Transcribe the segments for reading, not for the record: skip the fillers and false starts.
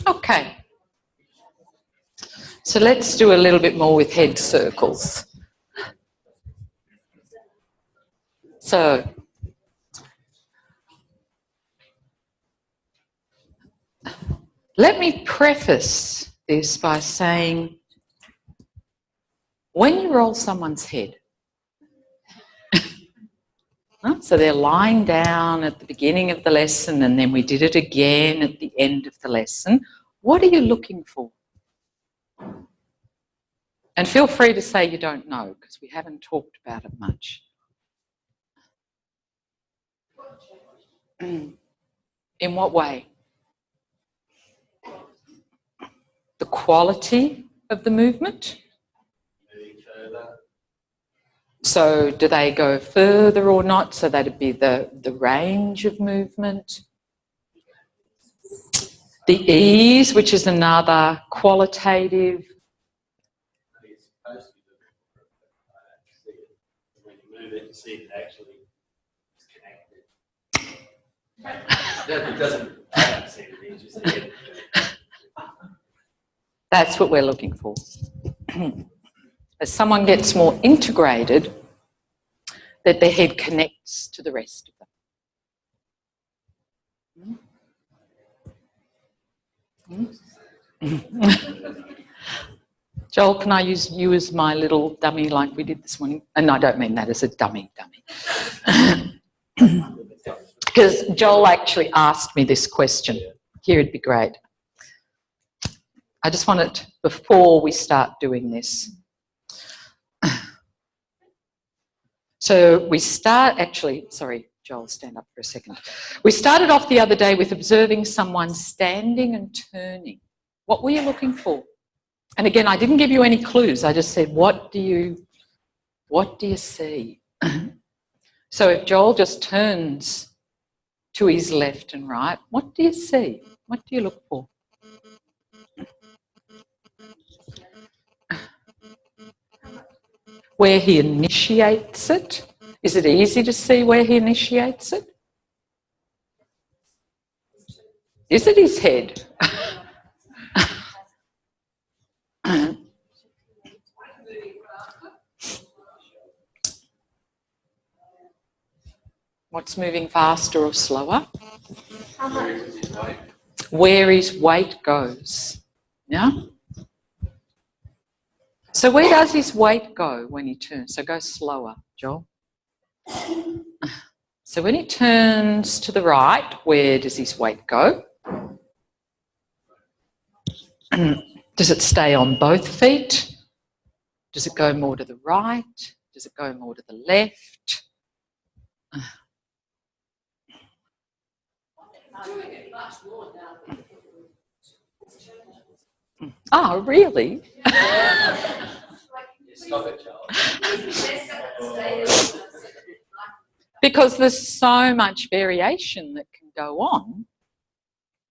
Okay. So let's do a little bit more with head circles. So let me preface this by saying, when you roll someone's head, so they're lying down at the beginning of the lesson and then we did it again at the end of the lesson, what are you looking for? And feel free to say you don't know, because we haven't talked about it much. In what way? The quality of the movement? So do they go further or not? So that'd be the range of movement. The ease, which is another qualitative. When you move it and see it actually is connected. It doesn't see it, it's just a That's what we're looking for. As someone gets more integrated, that their head connects to the rest of them. Joel, can I use you as my little dummy like we did this morning? And I don't mean that as a dummy. Because Joel actually asked me this question. Here it'd be great. I just want it before we start doing this. So we start, actually, sorry, Joel, stand up for a second. We started off the other day with observing someone standing and turning. What were you looking for? And again, I didn't give you any clues. I just said, what do you see? So if Joel just turns to his left and right, what do you see? What do you look for? Where he initiates it. Is it easy to see where he initiates it? Is it his head? What's moving faster or slower? Where his weight goes. Yeah? So where does his weight go when he turns? So go slower, Joel. So when he turns to the right, where does his weight go? Does it stay on both feet? Does it go more to the right? Does it go more to the left? Oh, really? Because there's so much variation that can go on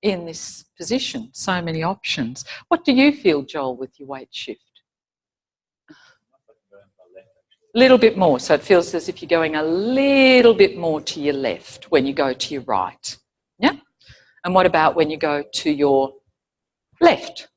in this position, so many options. What do you feel, Joel, with your weight shift? A little bit more, so it feels as if you're going a little bit more to your left when you go to your right. Yeah? And what about when you go to your left?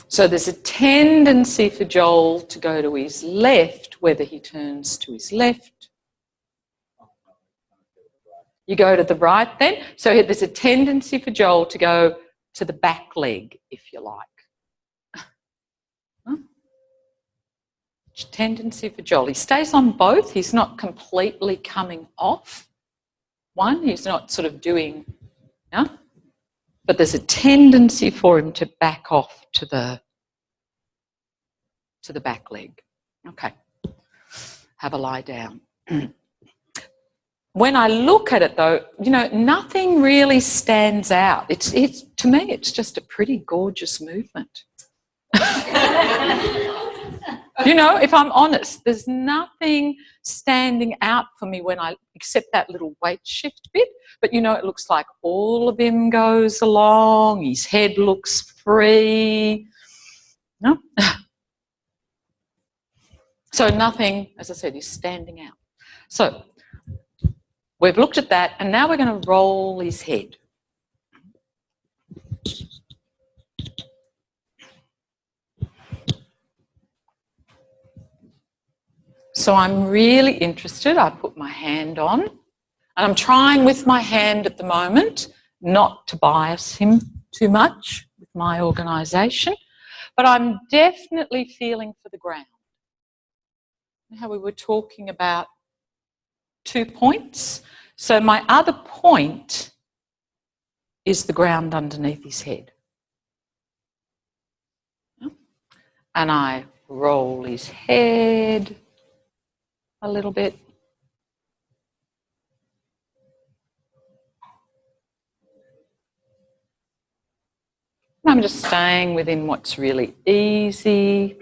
So there's a tendency for Joel to go to his left, whether he turns to his left. You go to the right then. So there's a tendency for Joel to go to the back leg, if you like. Tendency for Joel. He stays on both. He's not completely coming off one. He's not sort of doing, yeah? But there's a tendency for him to back off to the back leg. Okay. Have a lie down. When I look at it though, you know, nothing really stands out. It's to me, it's just a pretty gorgeous movement. You know, if I'm honest, there's nothing standing out for me except that little weight shift bit. But, you know, it looks like all of him goes along. His head looks free. No? So nothing, as I said, is standing out. So we've looked at that, and now we're going to roll his head. So I'm really interested. I put my hand on, and I'm trying with my hand at the moment not to bias him too much with my organisation, but I'm definitely feeling for the ground. How we were talking about 2 points. So my other point is the ground underneath his head. And I roll his head a little bit. And I'm just staying within what's really easy.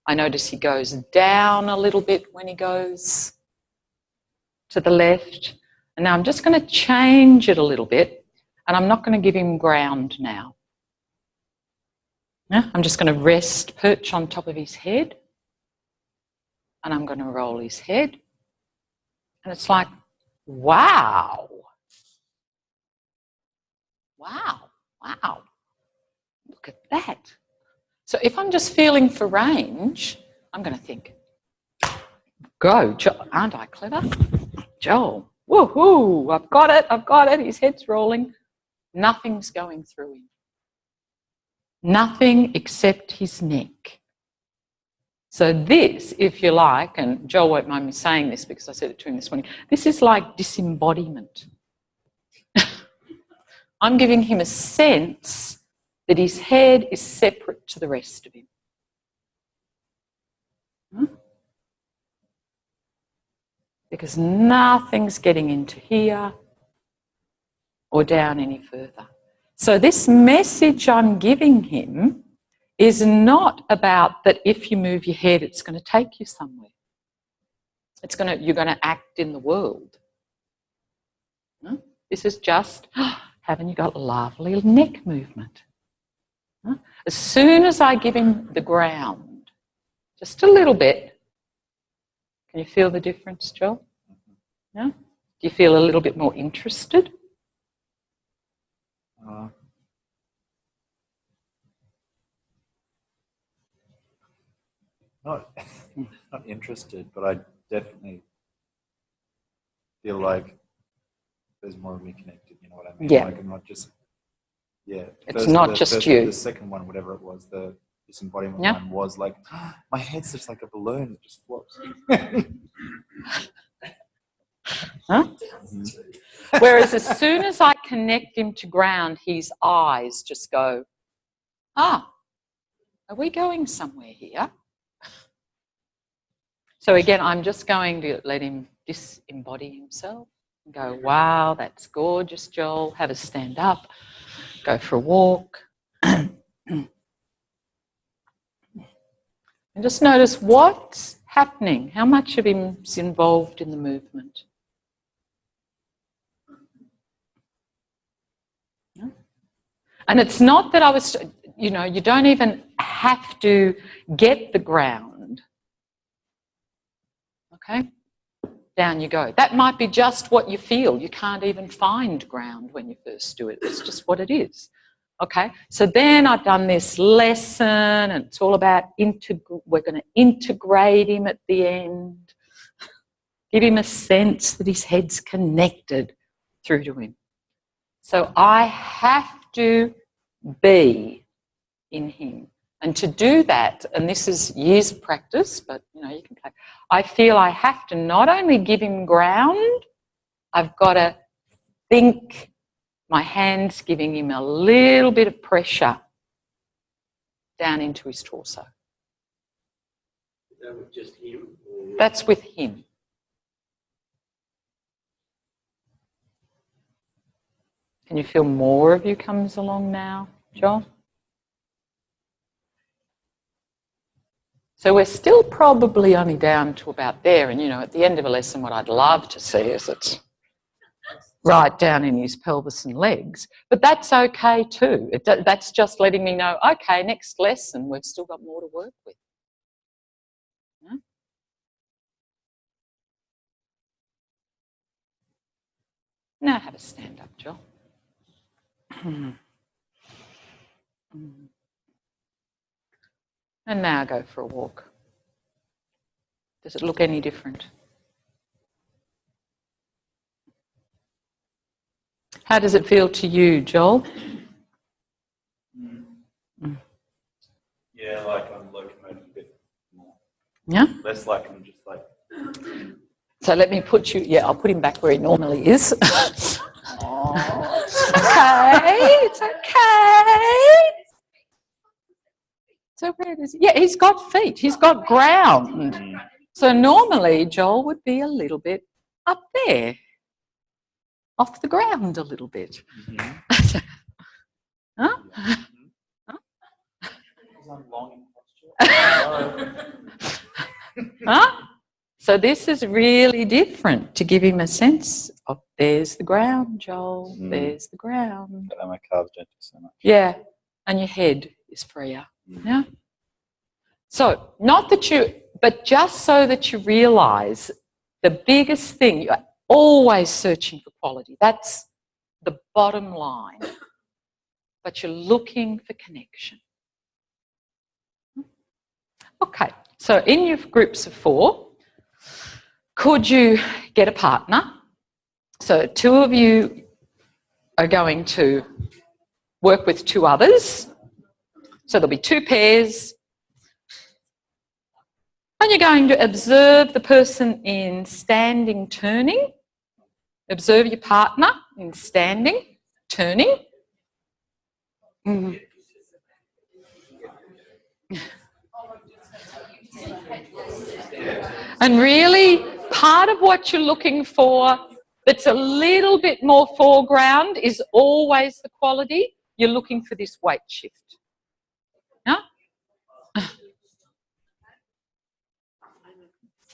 I notice he goes down a little bit when he goes to the left. And now I'm just going to change it a little bit, and I'm not going to give him ground now. Yeah? I'm just going to rest, perch on top of his head, and I'm going to roll his head. And it's like, wow. Wow, wow. Look at that. So if I'm just feeling for range, I'm going to think, go, Joel. Aren't I clever? Joel, woohoo, I've got it. His head's rolling. Nothing's going through him. Nothing except his neck. So this, if you like, and Joel won't mind me saying this because I said it to him this morning, this is like disembodiment. I'm giving him a sense that his head is separate to the rest of him. Because nothing's getting into here or down any further. So this message I'm giving him is not about that if you move your head, it's going to take you somewhere. You're going to act in the world. No? This is just, haven't you got lovely neck movement? No? As soon as I give him the ground, just a little bit, can you feel the difference, Joel? No? Do you feel a little bit more interested? Not interested, but I definitely feel like there's more of me connected, you know what I mean? Yeah. Like I'm not just, yeah. It's not just you. The second one, whatever it was, the disembodiment Yeah. one was like, my head's just like a balloon, it just flops. Huh? Whereas as soon as I connect him to ground, his eyes just go, are we going somewhere here? So again, I'm just going to let him disembody himself and go, wow, that's gorgeous, Joel. Have a stand up, go for a walk. And just notice what's happening. How much of him is involved in the movement? And it's not that I was, you know, you don't even have to get the ground. Okay? Down you go. That might be just what you feel. You can't even find ground when you first do it. It's just what it is. Okay? So then I've done this lesson, and it's all about we're going to integrate him at the end. Give him a sense that his head's connected through to him. So I have to be in him. And to do that, and this is years of practice, but you know, you can play. I feel I have to not only give him ground, I've got to think my hand's giving him a little bit of pressure down into his torso. Is that with just him? Or... That's with him. Can you feel more of you comes along now, Joel? So we're still probably only down to about there. And, you know, at the end of a lesson, what I'd love to see is it's right down in his pelvis and legs. But that's okay too. That's just letting me know, okay, next lesson, we've still got more to work with. Yeah? Now have a stand up, Jill. And now go for a walk. Does it look any different? How does it feel to you, Joel? Yeah, like I'm locomoting a bit more. Yeah? Less like I'm just like... So let me put you, yeah, I'll put him back where he normally is. Oh, it's okay, it's okay. So where is he? Yeah, he's got feet, he's got ground. So normally Joel would be a little bit up there, off the ground a little bit. Mm-hmm. Huh? I'm long in posture. Huh? So this is really different to give him a sense of there's the ground, Joel, there's the ground. My calves don't do so much. Yeah, and your head is freer. Yeah. So not that you, but just so that you realise the biggest thing, you're always searching for quality. That's the bottom line. But you're looking for connection. Okay, so in your groups of 4, could you get a partner? So 2 of you are going to work with 2 others. So there'll be 2 pairs. And you're going to observe the person in standing, turning. Observe your partner in standing, turning. And really, part of what you're looking for that's a little bit more foreground is always the quality. You're looking for this weight shift. Yeah?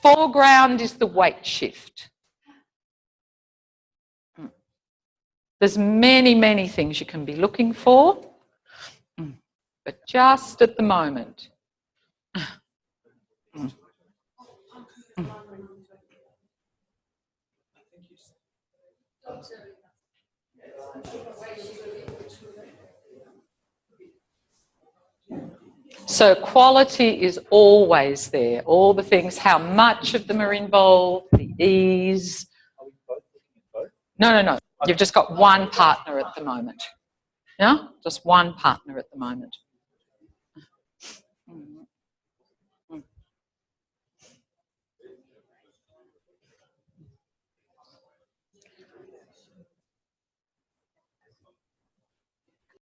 Foreground is the weight shift. There's many, many things you can be looking for, but just at the moment. So quality is always there. All the things, how much of them are involved, the ease. Are we both looking at both? No, no, no. You've just got one partner at the moment. Yeah? Just one partner at the moment.